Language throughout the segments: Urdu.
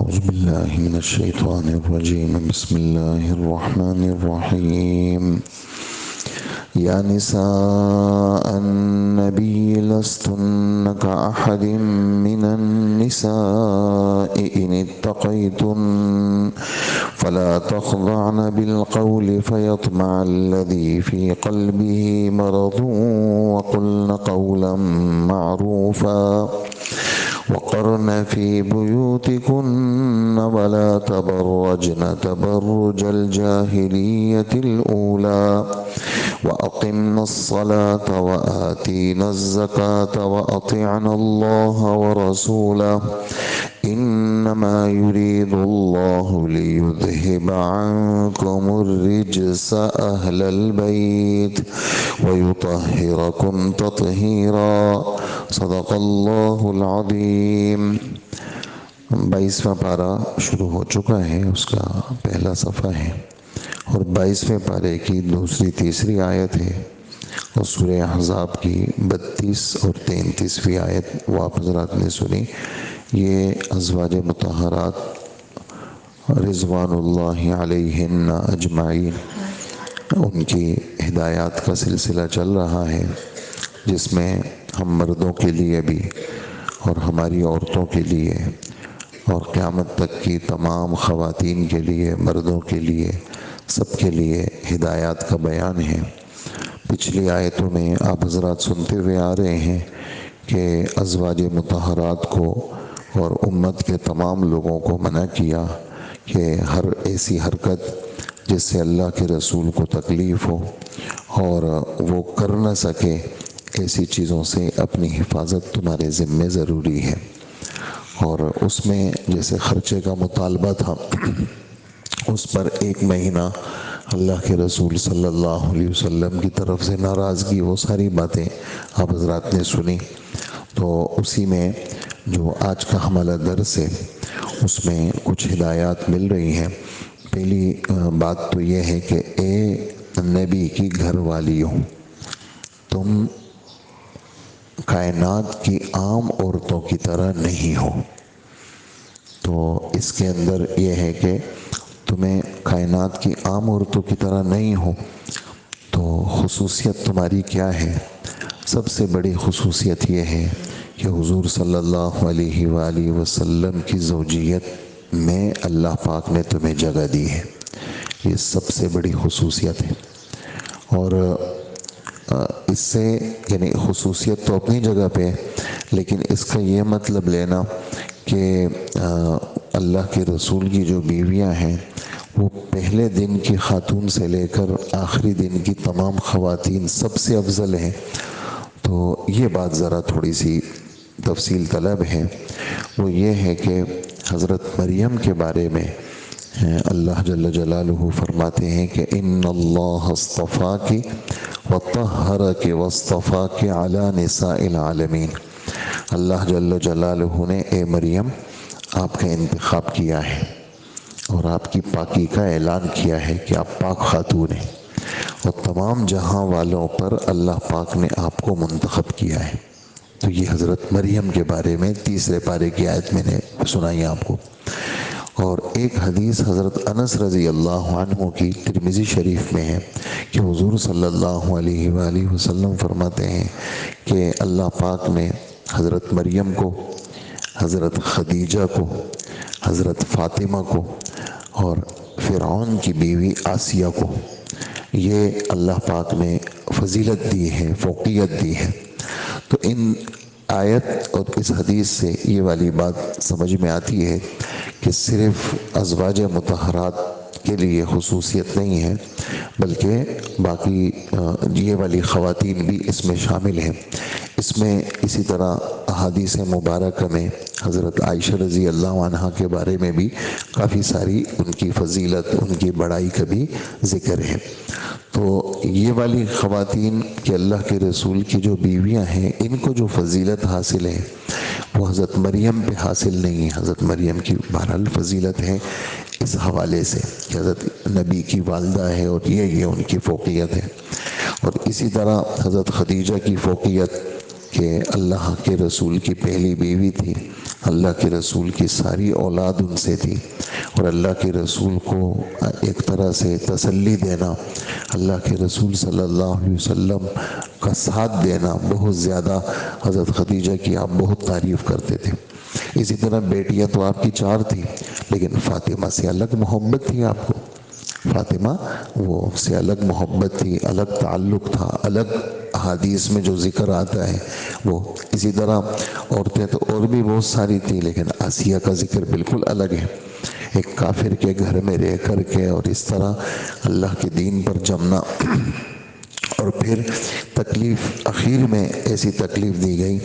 أعوذ بالله من الشيطان الرجيم بسم الله الرحمن الرحيم يا نساء النبي لستن كأحد من النساء إن اتقيتن فلا تخضعن بالقول فيطمع الذي في قلبه مرض وقلن قولا معروفا وقرن في بيوتكن ولا تبرجن تبرج الجاهلية الأولى وأقمنا الصلاة وآتينا الزكاة وأطعنا الله ورسوله إنما يريد الله ليذهب عنكم الرجس أهل البيت ويطهركم تطهيرا صدق اللہ العظیم۔ 22واں پارہ شروع ہو چکا ہے، اس کا پہلا صفحہ ہے اور 22ویں پارے کی دوسری تیسری آیت ہے اور سورہ احزاب کی 32 اور 33ویں آیت وہ آپ حضرات نے سنی۔ یہ ازواج مطہرات رضوان اللہ علیہن اجمعین ان کی ہدایات کا سلسلہ چل رہا ہے، جس میں ہم مردوں کے لیے بھی اور ہماری عورتوں کے لیے اور قیامت تک کی تمام خواتین کے لیے، مردوں کے لیے، سب کے لیے ہدایات کا بیان ہے۔ پچھلی آیتوں میں آپ حضرات سنتے ہوئے آ رہے ہیں کہ ازواج مطہرات کو اور امت کے تمام لوگوں کو منع کیا کہ ہر ایسی حرکت جس سے اللہ کے رسول کو تکلیف ہو اور وہ کر نہ سکے، ایسی چیزوں سے اپنی حفاظت تمہارے ذمے ضروری ہے۔ اور اس میں جیسے خرچے کا مطالبہ تھا، اس پر 1 مہینہ اللہ کے رسول صلی اللہ علیہ وسلم کی طرف سے ناراضگی، وہ ساری باتیں آپ حضرات نے سنی۔ تو اسی میں جو آج کا ہمارا درس ہے اس میں کچھ ہدایات مل رہی ہیں۔ پہلی بات تو یہ ہے کہ اے نبی کی گھر والیوں، تم کائنات کی عام عورتوں کی طرح نہیں ہو۔ تو اس کے اندر یہ ہے کہ تمہیں کائنات کی عام عورتوں کی طرح نہیں ہو، تو خصوصیت تمہاری کیا ہے؟ سب سے بڑی خصوصیت یہ ہے کہ حضور صلی اللہ علیہ وآلہ وسلم کی زوجیت میں اللہ پاک نے تمہیں جگہ دی ہے، یہ سب سے بڑی خصوصیت ہے۔ اور اس سے یعنی خصوصیت تو اپنی جگہ پہ ہے، لیکن اس کا یہ مطلب لینا کہ اللہ کے رسول کی جو بیویاں ہیں وہ پہلے دن کی خاتون سے لے کر آخری دن کی تمام خواتین سب سے افضل ہیں، تو یہ بات ذرا تھوڑی سی تفصیل طلب ہے۔ وہ یہ ہے کہ حضرت مریم کے بارے میں اللہ جل جلالہ فرماتے ہیں کہ ان اللہ اصطفاکی وطہرکی واصطفاکی علی نساء العالمین۔ اللہ جل جلالہ نے اے مریم آپ کا انتخاب کیا ہے اور آپ کی پاکی کا اعلان کیا ہے کہ آپ پاک خاتون ہیں، اور تمام جہاں والوں پر اللہ پاک نے آپ کو منتخب کیا ہے۔ تو یہ حضرت مریم کے بارے میں 3 پارے کی آیت میں نے سنائی آپ کو۔ اور ایک حدیث حضرت انس رضی اللہ عنہ کی ترمذی شریف میں ہے کہ حضور صلی اللہ علیہ وآلہ وسلم فرماتے ہیں کہ اللہ پاک نے حضرت مریم کو، حضرت خدیجہ کو، حضرت فاطمہ کو اور فرعون کی بیوی آسیہ کو یہ اللہ پاک نے فضیلت دی ہے، فوقیت دی ہے۔ تو ان آیت اور اس حدیث سے یہ والی بات سمجھ میں آتی ہے کہ صرف ازواج مطہرات کے لیے خصوصیت نہیں ہے، بلکہ باقی یہ والی خواتین بھی اس میں شامل ہیں۔ اس میں اسی طرح احادیث مبارکہ میں حضرت عائشہ رضی اللہ عنہ کے بارے میں بھی کافی ساری ان کی فضیلت، ان کی بڑائی کا بھی ذکر ہے۔ تو یہ والی خواتین کہ اللہ کے رسول کی جو بیویاں ہیں، ان کو جو فضیلت حاصل ہے وہ حضرت مریم پہ حاصل نہیں ہے۔ حضرت مریم کی بہرحال فضیلت ہے اس حوالے سے کہ حضرت نبی کی والدہ ہے اور یہ ان کی فوقیت ہے۔ اور اسی طرح حضرت خدیجہ کی فوقیت کہ اللہ کے رسول کی پہلی بیوی تھی، اللہ کے رسول کی ساری اولاد ان سے تھی، اور اللہ کے رسول کو ایک طرح سے تسلی دینا، اللہ کے رسول صلی اللہ علیہ وسلم کا ساتھ دینا بہت زیادہ حضرت خدیجہ کی آپ بہت تعریف کرتے تھے۔ اسی طرح بیٹیاں تو آپ کی 4 تھیں، لیکن فاطمہ سے الگ محبت تھی آپ کو، فاطمہ وہ سے الگ محبت تھی، الگ تعلق تھا، الگ حدیث میں جو ذکر آتا ہے وہ۔ اسی طرح عورتیں تو اور بھی بہت ساری تھیں، لیکن آسیہ کا ذکر بالکل الگ ہے، ایک کافر کے گھر میں رہ کر کے اور اس طرح اللہ کے دین پر جمنا، اور پھر تکلیف اخیر میں ایسی تکلیف دی گئی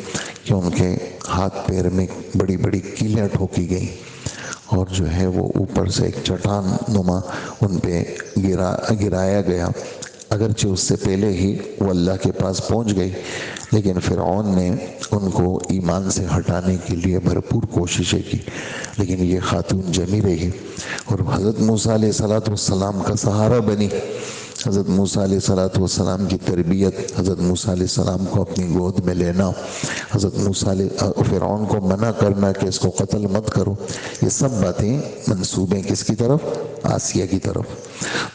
کہ ان کے ہاتھ پیر میں بڑی بڑی کیلیاں ٹھوکی گئیں، اور جو ہے وہ اوپر سے ایک چٹان نما ان پہ گرایا گیا، اگرچہ اس سے پہلے ہی وہ اللہ کے پاس پہنچ گئی، لیکن فرعون نے ان کو ایمان سے ہٹانے کے لیے بھرپور کوششیں کی، لیکن یہ خاتون جمی رہی اور حضرت موسیٰ علیہ السلام کا سہارا بنی۔ حضرت موسیٰ علیہ السلام کی تربیت، حضرت موسیٰ علیہ السلام کو اپنی گود میں لینا، حضرت موسیٰ علیہ فرعون کو منع کرنا کہ اس کو قتل مت کرو، یہ سب باتیں منسوبیں کس کی طرف؟ آسیہ کی طرف۔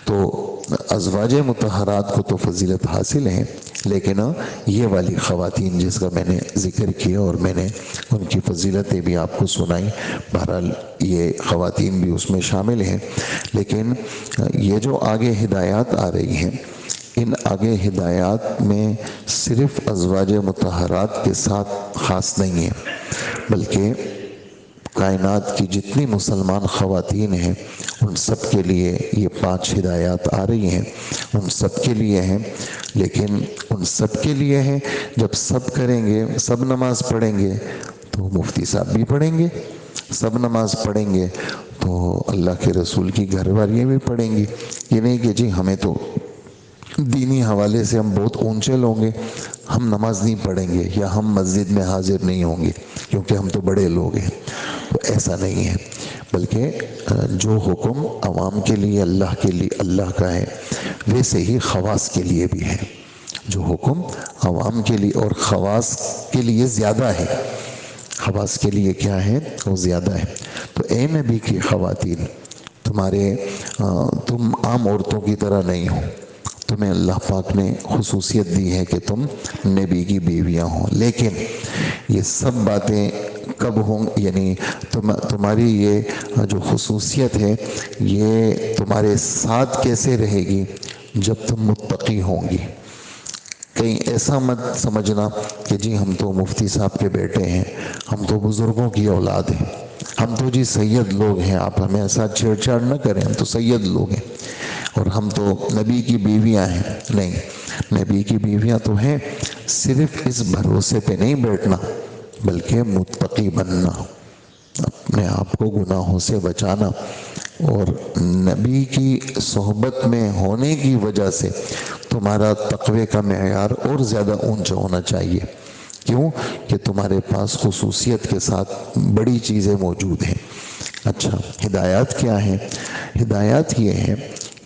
تو ازواج مطہرات کو تو فضیلت حاصل ہے، لیکن یہ والی خواتین جس کا میں نے ذکر کیا اور میں نے ان کی فضیلتیں بھی آپ کو سنائی، بہرحال یہ خواتین بھی اس میں شامل ہیں، لیکن یہ جو آگے ہدایات آ رہی ہیں، ان آگے ہدایات میں صرف ازواج مطہرات کے ساتھ خاص نہیں ہے، بلکہ کائنات کی جتنی مسلمان خواتین ہیں ان سب کے لیے یہ 5 ہدایات آ رہی ہیں، ان سب کے لیے ہیں، لیکن ان سب کے لیے ہیں جب سب کریں گے، سب نماز پڑھیں گے تو مفتی صاحب بھی پڑھیں گے، سب نماز پڑھیں گے تو اللہ کے رسول کی گھر والیاں بھی پڑھیں گی۔ یہ نہیں کہ جی ہمیں تو دینی حوالے سے ہم بہت اونچے لوگ ہیں، ہم نماز نہیں پڑھیں گے یا ہم مسجد میں حاضر نہیں ہوں گے کیونکہ ہم تو بڑے لوگ ہیں، تو ایسا نہیں ہے، بلکہ جو حکم عوام کے لیے اللہ کا ہے، ویسے ہی خواص کے لیے بھی ہے، جو حکم عوام کے لیے اور خواص کے لیے زیادہ ہے، خواص کے لیے کیا ہے؟ وہ زیادہ ہے۔ تو اے نبی کی خواتین، تم عام عورتوں کی طرح نہیں ہو، تمہیں اللہ پاک نے خصوصیت دی ہے کہ تم نبی کی بیویاں ہوں، لیکن یہ سب باتیں کب ہوں، یعنی تمہاری یہ جو خصوصیت ہے یہ تمہارے ساتھ کیسے رہے گی؟ جب تم متقی ہوں گی۔ کہیں ایسا مت سمجھنا کہ جی ہم تو مفتی صاحب کے بیٹے ہیں، ہم تو بزرگوں کی اولاد ہیں، ہم تو جی سید لوگ ہیں، آپ ہمیں ایسا چھیڑ چھاڑ نہ کریں، ہم تو سید لوگ ہیں اور ہم تو نبی کی بیویاں ہیں۔ نہیں، نبی کی بیویاں تو ہیں، صرف اس بھروسے پہ نہیں بیٹھنا بلکہ متقی بننا، اپنے آپ کو گناہوں سے بچانا، اور نبی کی صحبت میں ہونے کی وجہ سے تمہارا تقوی کا معیار اور زیادہ اونچا ہونا چاہیے۔ کیوں؟ کہ تمہارے پاس خصوصیت کے ساتھ بڑی چیزیں موجود ہیں۔ اچھا، ہدایات کیا ہیں؟ ہدایات یہ ہے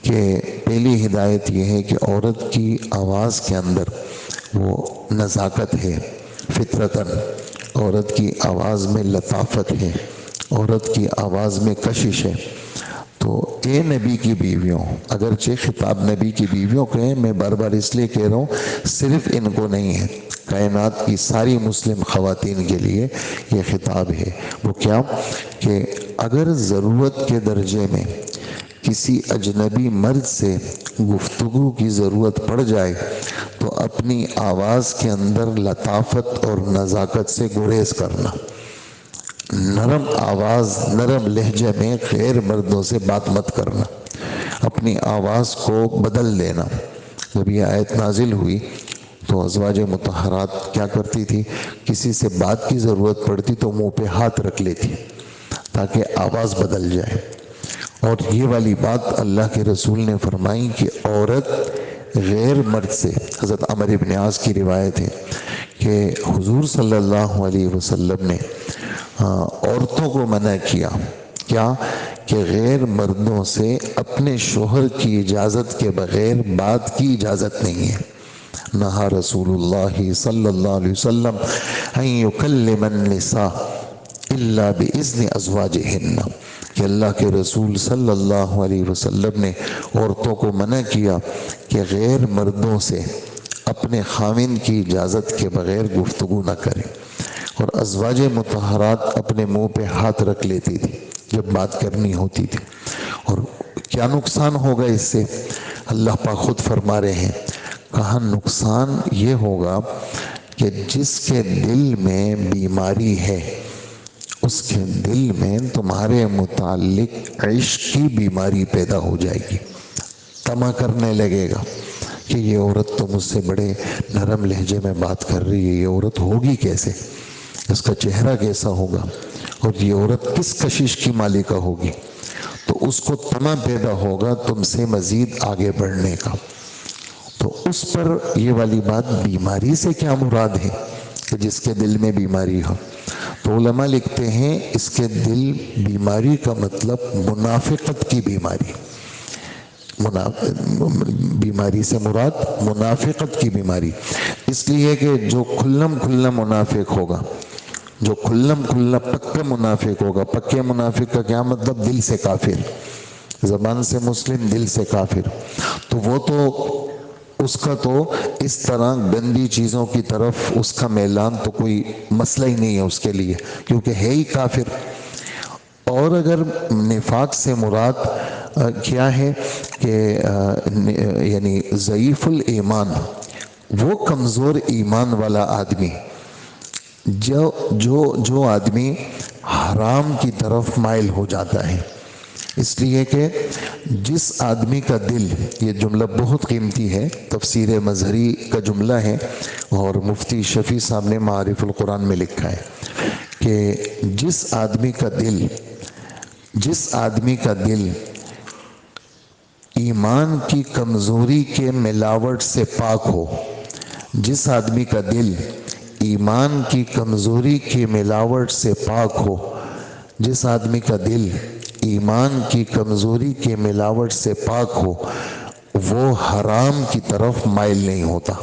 کہ پہلی ہدایت یہ ہے کہ عورت کی آواز کے اندر وہ نزاکت ہے، فطرتاً عورت کی آواز میں لطافت ہے، عورت کی آواز میں کشش ہے۔ تو اے نبی کی بیویوں، اگرچہ خطاب نبی کی بیویوں کو ہے، میں بار بار اس لیے کہہ رہا ہوں صرف ان کو نہیں ہے، کائنات کی ساری مسلم خواتین کے لیے یہ خطاب ہے۔ وہ کیا؟ کہ اگر ضرورت کے درجے میں کسی اجنبی مرد سے گفتگو کی ضرورت پڑ جائے تو اپنی آواز کے اندر لطافت اور نزاکت سے گریز کرنا، نرم آواز، نرم لہجے میں غیر مردوں سے بات مت کرنا، اپنی آواز کو بدل دینا۔ جب یہ آیت نازل ہوئی تو ازواج مطہرات کیا کرتی تھی؟ کسی سے بات کی ضرورت پڑتی تو منہ پہ ہاتھ رکھ لیتی تاکہ آواز بدل جائے، اور یہ والی بات اللہ کے رسول نے فرمائی کہ عورت غیر مرد سے، حضرت عمر بن عاص کی روایت ہے کہ حضور صلی اللہ علیہ وسلم نے عورتوں کو منع کیا، کیا؟ کہ غیر مردوں سے اپنے شوہر کی اجازت کے بغیر بات کی اجازت نہیں ہے۔ نہا رسول اللہ صلی اللہ علیہ وسلم ان یکلم النساء الا باذن ازواجہن، کہ اللہ کے رسول صلی اللہ علیہ وسلم نے عورتوں کو منع کیا کہ غیر مردوں سے اپنے خاوند کی اجازت کے بغیر گفتگو نہ کریں، اور ازواج مطہرات اپنے منہ پہ ہاتھ رکھ لیتی تھی جب بات کرنی ہوتی تھی۔ اور کیا نقصان ہوگا اس سے؟ اللہ پاک خود فرما رہے ہیں، کہاں نقصان یہ ہوگا کہ جس کے دل میں بیماری ہے اس کے دل میں تمہارے متعلق عشق کی بیماری پیدا ہو جائے گی، طمع کرنے لگے گا کہ یہ عورت تو مجھ سے بڑے نرم لہجے میں بات کر رہی ہے، یہ عورت ہوگی کیسے، اس کا چہرہ کیسا ہوگا، اور یہ عورت کس کشش کی مالکہ ہوگی، تو اس کو طمع پیدا ہوگا تم سے مزید آگے بڑھنے کا۔ تو اس پر یہ والی بات بیماری سے کیا مراد ہے کہ جس کے دل میں بیماری ہو؟ تو علماء لکھتے ہیں اس کے دل بیماری کا مطلب منافقت کی بیماری، بیماری سے مراد منافقت کی بیماری، اس لیے کہ جو کھلم کھلا منافق ہوگا، جو کھلم کھلا پکا منافق ہوگا، پکے منافق کا کیا مطلب؟ دل سے کافر، زبان سے مسلم دل سے کافر، تو وہ تو اس کا تو اس طرح گندی چیزوں کی طرف اس کا میلان تو کوئی مسئلہ ہی نہیں ہے اس کے لیے، کیونکہ ہے ہی کافر۔ اور اگر نفاق سے مراد کیا ہے کہ یعنی ضعیف الایمان، وہ کمزور ایمان والا آدمی، جو آدمی حرام کی طرف مائل ہو جاتا ہے، اس لیے کہ جس آدمی کا دل، یہ جملہ بہت قیمتی ہے، تفسیر مظہری کا جملہ ہے اور مفتی شفیع صاحب نے معارف القرآن میں لکھا ہے کہ جس آدمی کا دل ایمان کی کمزوری کے ملاوٹ سے پاک ہو، جس آدمی کا دل ایمان کی کمزوری کی ملاوٹ سے پاک ہو، جس آدمی کا دل ایمان کی کمزوری کے ملاوٹ سے پاک ہو، وہ حرام کی طرف مائل نہیں ہوتا،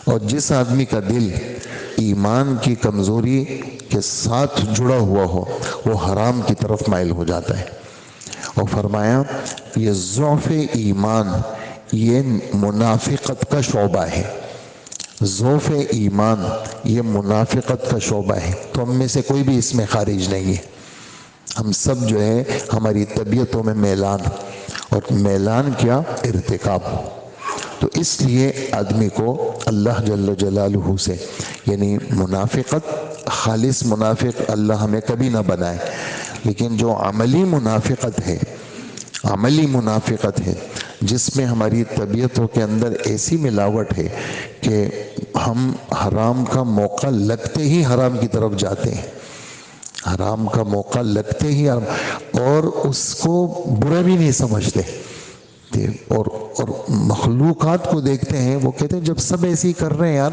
اور جس آدمی کا دل ایمان کی کمزوری کے ساتھ جڑا ہوا ہو وہ حرام کی طرف مائل ہو جاتا ہے۔ اور فرمایا یہ ضعف ایمان یہ منافقت کا شعبہ ہے، ضعف ایمان یہ منافقت کا شعبہ ہے، تو ہم میں سے کوئی بھی اس میں خارج نہیں ہے، ہم سب جو ہے ہماری طبیعتوں میں میلان، اور میلان کیا؟ ارتکاب۔ تو اس لیے آدمی کو اللہ جل جلالہ سے یعنی منافقت، خالص منافق اللہ ہمیں کبھی نہ بنائے، لیکن جو عملی منافقت ہے، عملی منافقت ہے جس میں ہماری طبیعتوں کے اندر ایسی ملاوٹ ہے کہ ہم حرام کا موقع لگتے ہی حرام کی طرف جاتے ہیں، حرام کا موقع لگتے ہی اور اس کو برا بھی نہیں سمجھتے، اور مخلوقات کو دیکھتے ہیں وہ کہتے ہیں جب سب ایسے ہی کر رہے ہیں یار،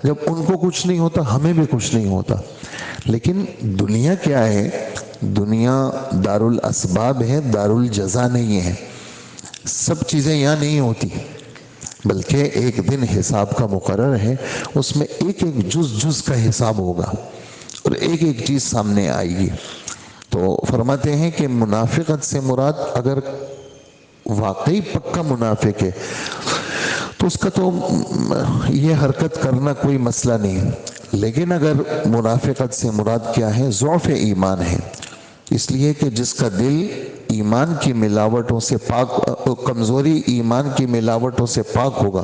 جب ان کو کچھ نہیں ہوتا ہمیں بھی کچھ نہیں ہوتا۔ لیکن دنیا کیا ہے؟ دنیا دار الاسباب ہے، دار الجزا نہیں ہے، سب چیزیں یہاں نہیں ہوتی، بلکہ ایک دن حساب کا مقرر ہے، اس میں ایک ایک جز کا حساب ہوگا اور ایک ایک چیز سامنے آئے گی۔ تو فرماتے ہیں کہ منافقت سے مراد اگر واقعی پکا منافق ہے تو اس کا تو یہ حرکت کرنا کوئی مسئلہ نہیں، لیکن اگر منافقت سے مراد کیا ہے؟ ضعف ایمان ہے، اس لیے کہ جس کا دل ایمان کی ملاوٹوں سے پاک، کمزوری ایمان کی ملاوٹوں سے پاک ہوگا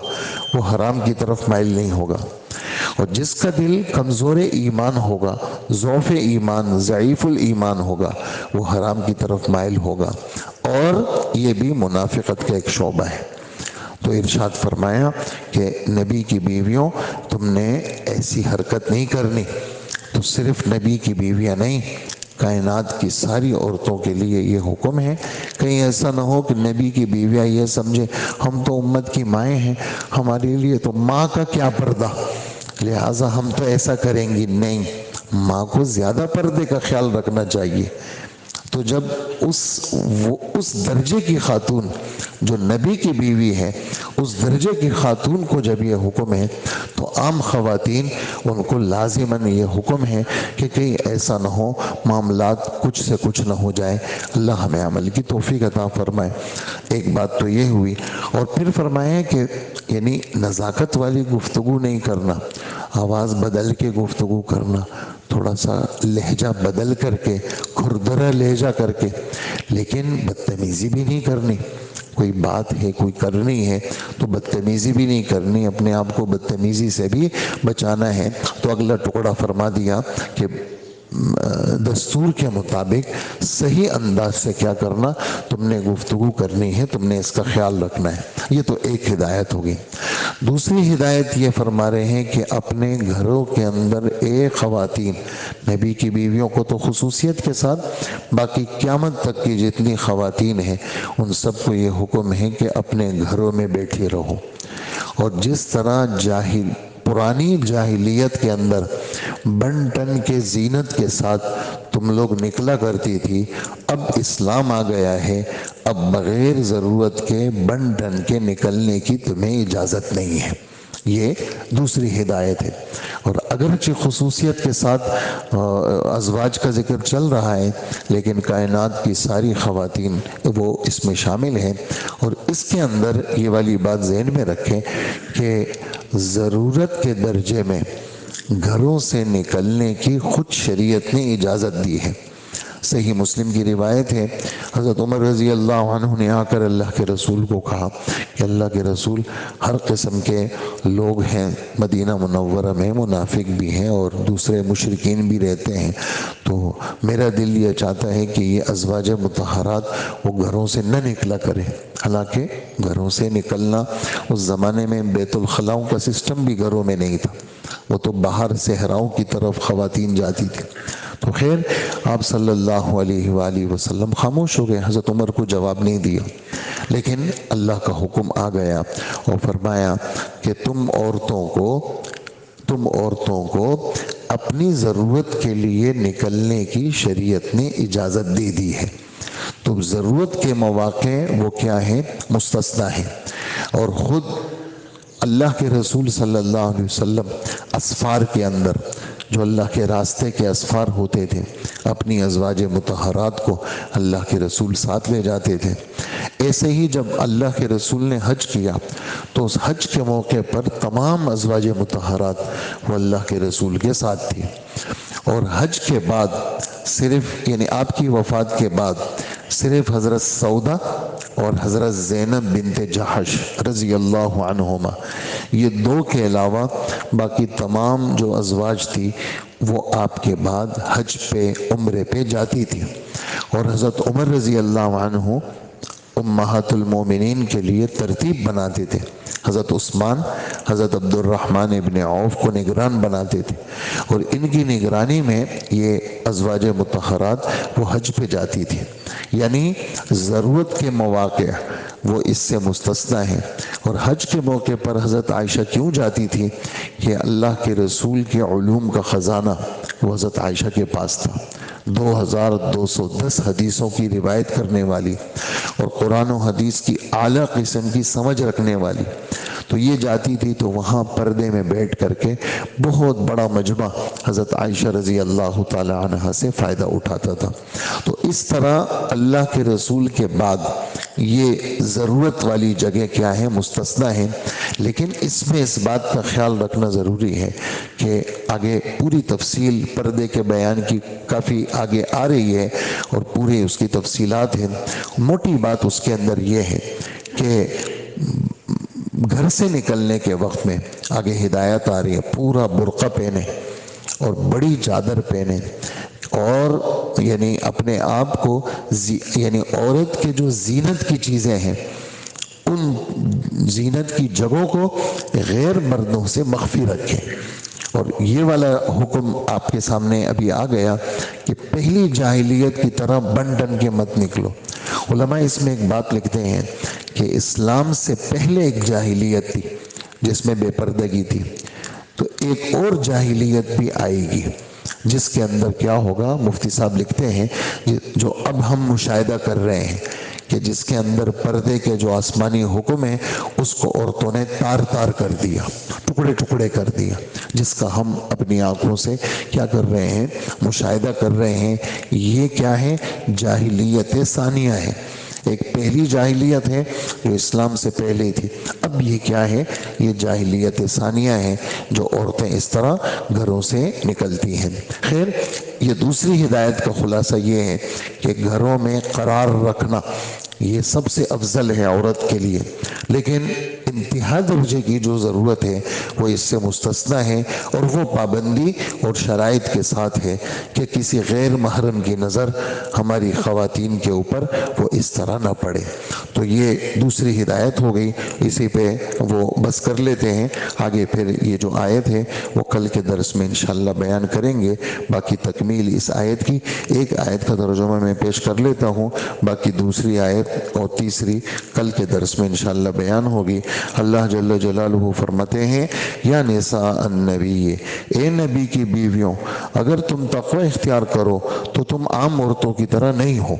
وہ حرام کی طرف مائل نہیں ہوگا، اور جس کا دل کمزور ایمان ہوگا، ضعف ایمان، ضعیف الایمان ہوگا، وہ حرام کی طرف مائل ہوگا، اور یہ بھی منافقت کا ایک شعبہ ہے۔ تو ارشاد فرمایا کہ نبی کی بیویوں تم نے ایسی حرکت نہیں کرنی، تو صرف نبی کی بیویاں نہیں، کائنات کی ساری عورتوں کے لیے یہ حکم ہے، کہیں ایسا نہ ہو کہ نبی کی بیویاں یہ سمجھے ہم تو امت کی مائیں ہیں، ہمارے لیے تو ماں کا کیا پردہ، لہٰذا ہم تو ایسا کریں گی، نہیں، ماں کو زیادہ پردے کا خیال رکھنا چاہیے۔ تو جب اس درجے کی خاتون جو نبی کی بیوی ہے، اس درجے کی خاتون کو جب یہ حکم ہے تو عام خواتین ان کو لازماً یہ حکم ہے کہ کہیں ایسا نہ ہو معاملات کچھ سے کچھ نہ ہو جائے۔ اللہ ہمیں عمل کی توفیق عطا فرمائے۔ ایک بات تو یہ ہوئی، اور پھر فرمایا کہ یعنی نزاکت والی گفتگو نہیں کرنا، آواز بدل کے گفتگو کرنا، تھوڑا سا لہجہ بدل کر کے، کھردرا لہجہ کر کے، لیکن بدتمیزی بھی نہیں کرنی۔ کوئی بات ہے، کوئی کرنی ہے تو بدتمیزی بھی نہیں کرنی، اپنے آپ کو بدتمیزی سے بھی بچانا ہے۔ تو اگلا ٹکڑا فرما دیا کہ دستور کے مطابق صحیح انداز سے کیا کرنا، تم نے گفتگو کرنی ہے، تم نے اس کا خیال رکھنا ہے۔ یہ تو ایک ہدایت ہوگی۔ دوسری ہدایت یہ فرما رہے ہیں کہ اپنے گھروں کے اندر ایک خواتین، نبی کی بیویوں کو تو خصوصیت کے ساتھ، باقی قیامت تک کی جتنی خواتین ہیں ان سب کو یہ حکم ہے کہ اپنے گھروں میں بیٹھی رہو۔ اور جس طرح پرانی جاہلیت کے اندر بن ٹن کے زینت کے ساتھ تم لوگ نکلا کرتی تھی، اب اسلام آ گیا ہے، اب بغیر ضرورت کے بن ٹن کے نکلنے کی تمہیں اجازت نہیں ہے۔ یہ دوسری ہدایت ہے۔ اور اگرچہ خصوصیت کے ساتھ ازواج کا ذکر چل رہا ہے، لیکن کائنات کی ساری خواتین وہ اس میں شامل ہیں۔ اور اس کے اندر یہ والی بات ذہن میں رکھیں کہ ضرورت کے درجے میں گھروں سے نکلنے کی خود شریعت نے اجازت دی ہے۔ صحیح مسلم کی روایت ہے، حضرت عمر رضی اللہ عنہ نے آ کر اللہ کے رسول کو کہا کہ اللہ کے رسول، ہر قسم کے لوگ ہیں مدینہ منورہ میں، منافق بھی ہیں اور دوسرے مشرکین بھی رہتے ہیں، تو میرا دل یہ چاہتا ہے کہ یہ ازواج مطہرات وہ گھروں سے نہ نکلا کریں۔ حالانکہ گھروں سے نکلنا اس زمانے میں بیت الخلاؤں کا سسٹم بھی گھروں میں نہیں تھا، وہ تو باہر صحراؤں کی طرف خواتین جاتی تھی۔ تو خیر آپ صلی اللہ علیہ وآلہ وسلم خاموش ہو گئے، حضرت عمر کو جواب نہیں دیا، لیکن اللہ کا حکم آ گیا اور فرمایا کہ تم عورتوں کو اپنی ضرورت کے لیے نکلنے کی شریعت نے اجازت دے دی ہے۔ تو ضرورت کے مواقع وہ کیا ہیں؟ مستثنیٰ ہیں۔ اور خود اللہ کے رسول صلی اللہ علیہ وسلم اسفار کے اندر، جو اللہ کے راستے کے اسفار ہوتے تھے، اپنی ازواج مطہرات کو اللہ کے رسول ساتھ لے جاتے تھے۔ ایسے ہی جب اللہ کے رسول نے حج کیا تو اس حج کے موقع پر تمام ازواج مطہرات وہ اللہ کے رسول کے ساتھ تھی۔ اور حج کے بعد صرف یعنی آپ کی وفات کے بعد صرف حضرت سودا اور حضرت زینب بنت جحش رضی اللہ عنہما، یہ دو کے علاوہ باقی تمام جو ازواج تھی وہ آپ کے بعد حج پہ عمرے پہ جاتی تھی۔ اور حضرت عمر رضی اللہ عنہ امہات المومنین کے لیے ترتیب بناتے تھے۔ حضرت عثمان حضرت عبد الرحمن ابن عوف کو نگران بناتے تھے، اور ان کی نگرانی میں یہ ازواج مطہرات وہ حج پہ جاتی تھی۔ یعنی ضرورت کے مواقع وہ اس سے مستثنیٰ ہیں۔ اور حج کے موقع پر حضرت عائشہ کیوں جاتی تھی کہ اللہ کے رسول کے علوم کا خزانہ وہ حضرت عائشہ کے پاس تھا، 2210 حدیثوں کی روایت کرنے والی اور قرآن و حدیث کی اعلیٰ قسم کی سمجھ رکھنے والی، تو یہ جاتی تھی تو وہاں پردے میں بیٹھ کر کے بہت بڑا مجمع حضرت عائشہ رضی اللہ تعالی عنہا سے فائدہ اٹھاتا تھا۔ تو اس طرح اللہ کے رسول کے بعد یہ ضرورت والی جگہ کیا ہے؟ مستثنیٰ ہیں۔ لیکن اس میں اس بات کا خیال رکھنا ضروری ہے کہ آگے پوری تفصیل پردے کے بیان کی کافی آگے آ رہی ہے اور پورے اس کی تفصیلات ہیں۔ موٹی بات اس کے اندر یہ ہے کہ گھر سے نکلنے کے وقت میں آگے ہدایت آ رہی ہے، پورا برقع پہنے اور بڑی چادر پہنے، اور یعنی اپنے آپ کو یعنی عورت کے جو زینت کی چیزیں ہیں ان زینت کی جگہوں کو غیر مردوں سے مخفی رکھیں۔ اور یہ والا حکم آپ کے سامنے ابھی آ گیا کہ پہلی جاہلیت کی طرح بن ٹن کے مت نکلو۔ علماء اس میں ایک بات لکھتے ہیں کہ اسلام سے پہلے ایک جاہلیت تھی جس میں بے پردگی تھی، تو ایک اور جاہلیت بھی آئے گی جس کے اندر کیا ہوگا، مفتی صاحب لکھتے ہیں جو اب ہم مشاہدہ کر رہے ہیں کہ جس کے اندر پردے کے جو آسمانی حکم ہے اس کو عورتوں نے تار تار کر دیا، ٹکڑے ٹکڑے کر دیا، جس کا ہم اپنی آنکھوں سے کیا کر رہے ہیں، مشاہدہ کر رہے ہیں۔ یہ کیا ہے، جاہلیت ثانیہ ہے۔ ایک پہلی جاہلیت ہے جو اسلام سے پہلے تھی، اب یہ کیا ہے، یہ جاہلیت ثانیہ ہے جو عورتیں اس طرح گھروں سے نکلتی ہیں۔ خیر، یہ دوسری ہدایت کا خلاصہ یہ ہے کہ گھروں میں قرار رکھنا یہ سب سے افضل ہے عورت کے لیے، لیکن انتہا درجے کی جو ضرورت ہے وہ اس سے مستثنیٰ ہے، اور وہ پابندی اور شرائط کے ساتھ ہے کہ کسی غیر محرم کی نظر ہماری خواتین کے اوپر وہ اس طرح نہ پڑے۔ تو یہ دوسری ہدایت ہو گئی، اسی پہ وہ بس کر لیتے ہیں، آگے پھر یہ جو آیت ہے وہ کل کے درس میں انشاءاللہ بیان کریں گے۔ باقی تکمیل اس آیت کی، ایک آیت کا ترجمہ میں پیش کر لیتا ہوں، باقی دوسری آیت اور تیسری کل کے درس میں انشاءاللہ بیان ہوگی۔ اللہ جل جلالہ فرماتے ہیں، یا نساء النبی، اے نبی کی بیویوں، اگر تم تقوی اختیار کرو تو تم عام عورتوں کی طرح نہیں ہو،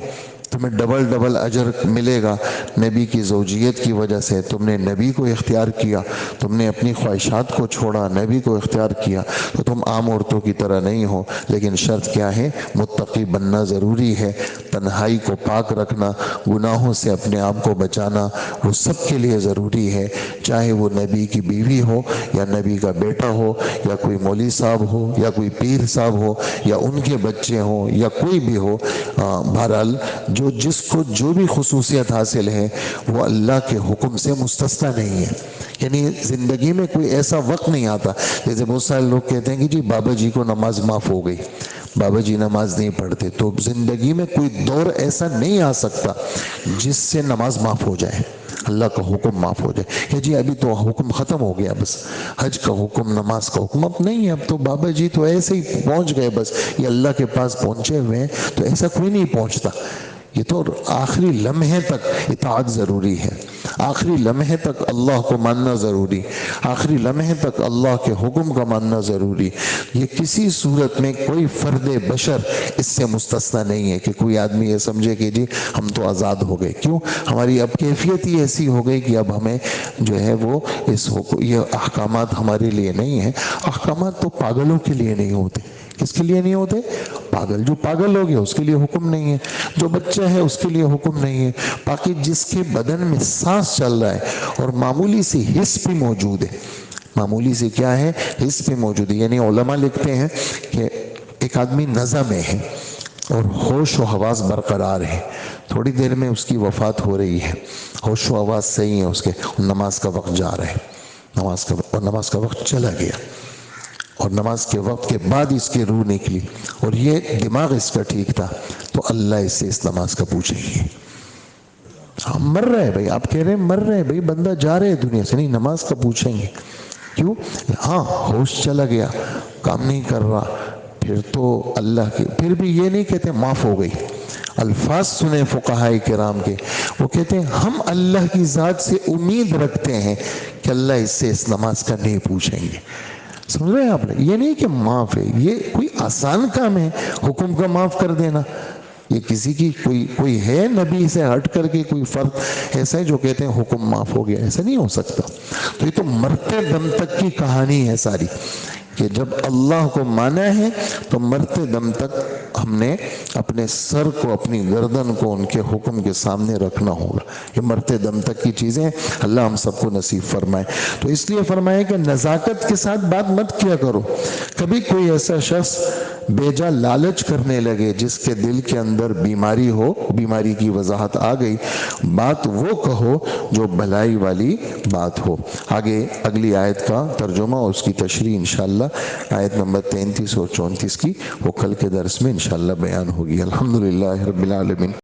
تمہیں ڈبل اجر ملے گا۔ نبی کی زوجیت کی وجہ سے تم نے نبی کو اختیار کیا، تم نے اپنی خواہشات کو چھوڑا، نبی کو اختیار کیا، تو تم عام عورتوں کی طرح نہیں ہو۔ لیکن شرط کیا ہے، متقی بننا ضروری ہے، تنہائی کو پاک رکھنا، گناہوں سے اپنے آپ کو بچانا، وہ سب کے لیے ضروری ہے، چاہے وہ نبی کی بیوی ہو یا نبی کا بیٹا ہو یا کوئی مولوی صاحب ہو یا کوئی پیر صاحب ہو یا ان کے بچے ہوں یا کوئی بھی ہو۔ بہرحال جس کو جو بھی خصوصیت حاصل ہے وہ اللہ کے حکم سے مستثنیٰ نہیں ہے، یعنی زندگی میں کوئی ایسا وقت نہیں آتا، جیسے بہت سارے لوگ کہتے ہیں کہ جی بابا جی کو نماز معاف ہو گئی، بابا جی نماز نہیں پڑھتے، تو زندگی میں کوئی دور ایسا نہیں آ سکتا جس سے نماز معاف ہو جائے، اللہ کا حکم معاف ہو جائے کہ جی ابھی تو حکم ختم ہو گیا، بس حج کا حکم، نماز کا حکم اب نہیں ہے، اب تو بابا جی تو ایسے ہی پہنچ گئے، بس یہ اللہ کے پاس پہنچے ہوئے ہیں، تو ایسا کوئی نہیں پہنچتا۔ یہ تو آخری لمحے تک اطاعت ضروری ہے، آخری لمحے تک اللہ کو ماننا ضروری، آخری لمحے تک اللہ کے حکم کا ماننا ضروری۔ یہ کسی صورت میں کوئی فرد بشر اس سے مستثنیٰ نہیں ہے کہ کوئی آدمی یہ سمجھے کہ جی ہم تو آزاد ہو گئے۔ کیوں؟ ہماری اب کیفیت ہی ایسی ہو گئی کہ اب ہمیں جو ہے وہ یہ احکامات ہمارے لیے نہیں ہیں۔ احکامات تو پاگلوں کے لیے نہیں ہوتے۔ کس کے لیے نہیں ہوتے؟ پاگل، جو پاگل ہو گیا اس کے لیے حکم نہیں ہے، جو بچہ ہے اس کے لیے حکم نہیں ہے، باقی جس کے بدن میں سانس چل رہا ہے اور معمولی سی حس بھی موجود ہے، معمولی سی کیا ہے، حس بھی موجود ہے، یعنی علماء لکھتے ہیں کہ ایک آدمی نزع میں ہے اور ہوش و حواس برقرار ہے، تھوڑی دیر میں اس کی وفات ہو رہی ہے، ہوش و حواس صحیح ہے اس کے، نماز کا وقت جا رہا ہے، نماز کا وقت چلا گیا، اور نماز کے وقت کے بعد اس کی روح نکلی اور یہ دماغ اس کا ٹھیک تھا، تو اللہ اس سے اس نماز کا پوچھیں گے۔ ہم مر رہے ہیں بھائی، آپ کہہ رہے ہیں مر رہے ہیں بھائی، بندہ جا رہے دنیا سے، نہیں نماز کا پوچھیں گے۔ کیوں؟ ہاں ہوش چلا گیا، کام نہیں کر رہا، پھر تو اللہ کے، پھر بھی یہ نہیں کہتے معاف ہو گئی۔ الفاظ سنیں فقہائے کرام کے، وہ کہتے ہیں ہم اللہ کی ذات سے امید رکھتے ہیں کہ اللہ اس سے اس نماز کا نہیں پوچھیں گے۔ سمجھ رہے ہیں آپ نے؟ یہ نہیں کہ معاف ہے، یہ کوئی آسان کام ہے حکم کا معاف کر دینا۔ یہ کسی کی کوئی ہے نبی سے ہٹ کر کے کوئی فرق ایسا ہے جو کہتے ہیں حکم معاف ہو گیا؟ ایسا نہیں ہو سکتا۔ تو یہ تو مرتے دم تک کی کہانی ہے ساری، کہ جب اللہ کو مانا ہے تو مرتے دم تک ہم نے اپنے سر کو، اپنی گردن کو ان کے حکم کے سامنے رکھنا ہوگا۔ یہ مرتے دم تک کی چیزیں اللہ ہم سب کو نصیب فرمائے۔ تو اس لیے فرمایا کہ نزاکت کے ساتھ بات مت کیا کرو۔ کبھی کوئی ایسا شخص بیجا لالچ کرنے لگے جس کے دل کے اندر بیماری ہو، بیماری کی وضاحت آ گئی، بات وہ کہو جو بھلائی والی بات ہو۔ آگے اگلی آیت کا ترجمہ اور اس کی تشریح انشاءاللہ آیت نمبر 33 اور 34 کی وہ کل کے درس میں انشاءاللہ بیان ہوگی۔ الحمدللہ رب العالمین۔